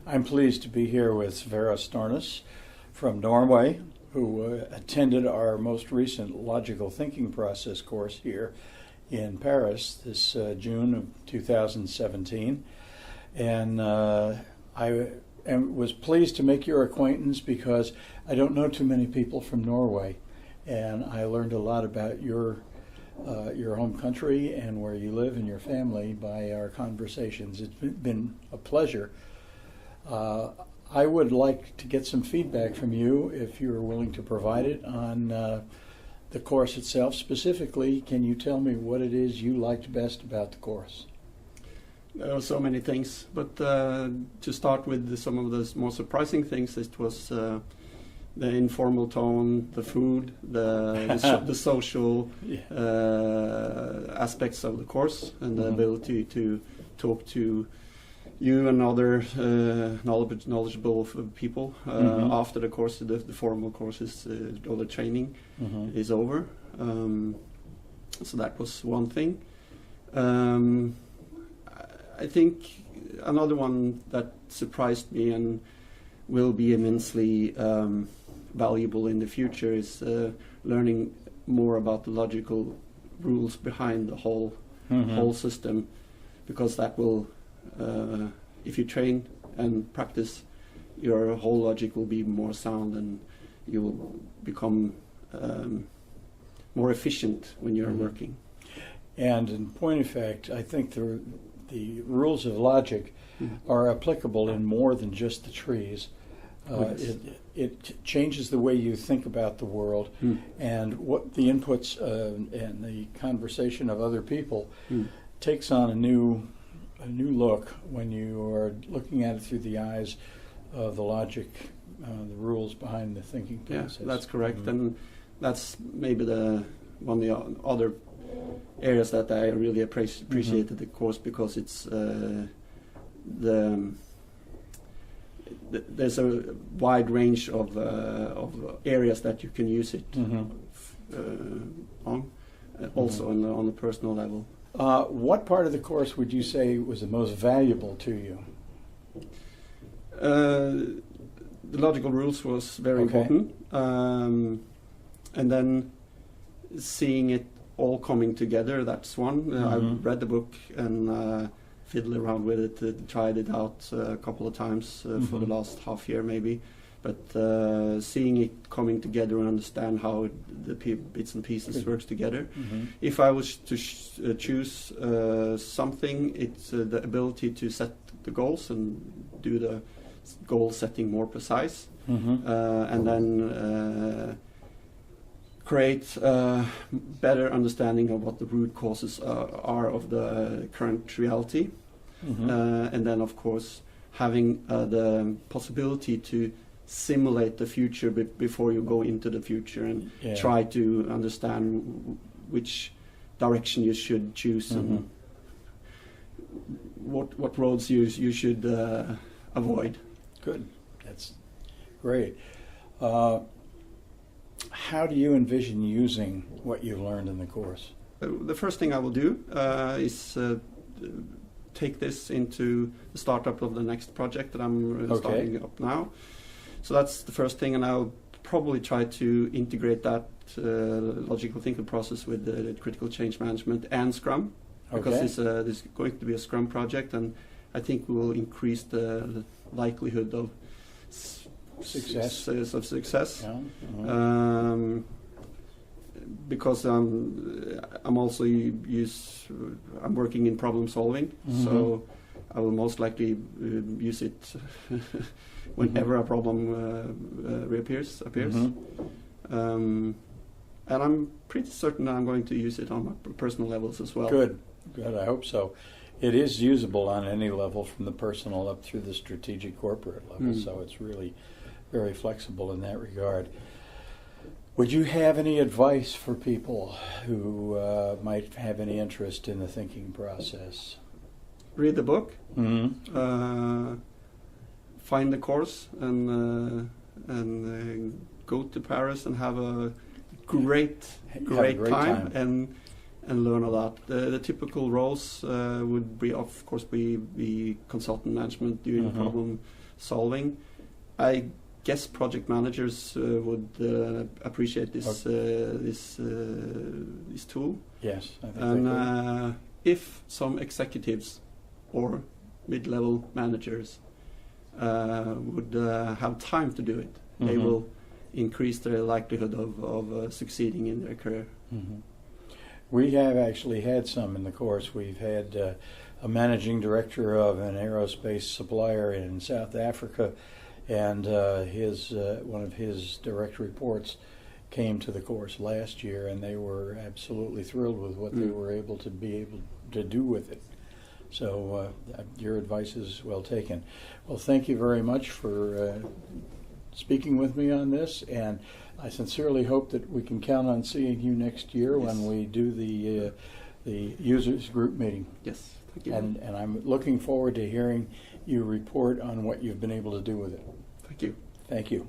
I'm pleased to be here with Sverre Stornes from Norway, who attended our most recent logical thinking process course here in Paris this June of 2017. And was pleased to make your acquaintance because I don't know too many people from Norway, and I learned a lot about your home country and where you live and your family by our conversations. It's been a pleasure. I would like to get some feedback from you, if you're willing to provide it, on the course itself. Specifically, can you tell me what it is you liked best about the course? There are so many things, but to start with some of the more surprising things, it was the informal tone, the food, the social aspects of the course, and the ability to talk to you and other knowledgeable people after the course, the formal courses, or the training is over. So that was one thing. I think another one that surprised me and will be immensely valuable in the future is learning more about the logical rules behind the whole system, because that will, if you train and practice, your whole logic will be more sound, and you will become more efficient when you're working. And in point of fact, I think the rules of logic are applicable in more than just the trees. It changes the way you think about the world, and what the inputs and the conversation of other people takes on a new look when you are looking at it through the eyes of the logic, the rules behind the thinking process. Yeah, that's correct, and that's maybe one of the other areas that I really appreciated the course, because it's there's a wide range of areas that you can use it on, also on the personal level. What part of the course would you say was the most valuable to you? The logical rules was very important, and then seeing it all coming together, that's one. I read the book and fiddled around with it, tried it out a couple of times for the last half year maybe, but seeing it coming together and understand how the bits and pieces works together. If I was to choose something, it's the ability to set the goals and do the goal setting more precise, and then create a better understanding of what the root causes are of the current reality. And then, of course, having the possibility to simulate the future before you go into the future and try to understand which direction you should choose and what roads you should avoid. Good. That's great. How do you envision using what you've learned in the course? The first thing I will do is take this into the startup of the next project that I'm starting up now. So that's the first thing, and I'll probably try to integrate that logical thinking process with the critical change management and Scrum, because this is going to be a Scrum project, and I think we will increase the likelihood of success. Because I'm also I'm working in problem solving, so I will most likely use it whenever a problem appears. And I'm pretty certain that I'm going to use it on my personal levels as well. Good. I hope so. It is usable on any level, from the personal up through the strategic corporate level, so it's really very flexible in that regard. Would you have any advice for people who might have any interest in the thinking process? Read the book, find the course, and go to Paris and have a great time, and and learn a lot. The typical roles would be, of course, be consultant management, doing problem solving. I guess project managers would appreciate this this tool. Yes, I think and they could. If some executives or mid-level managers would have time to do it, they will increase their likelihood of succeeding in their career. We have actually had some in the course. We've had a managing director of an aerospace supplier in South Africa, and one of his direct reports came to the course last year, and they were absolutely thrilled with what they were able to do with it. So your advice is well taken. Well, thank you very much for speaking with me on this, and I sincerely hope that we can count on seeing you next year when we do the users group meeting. Yes, thank you. And I'm looking forward to hearing you report on what you've been able to do with it. Thank you. Thank you.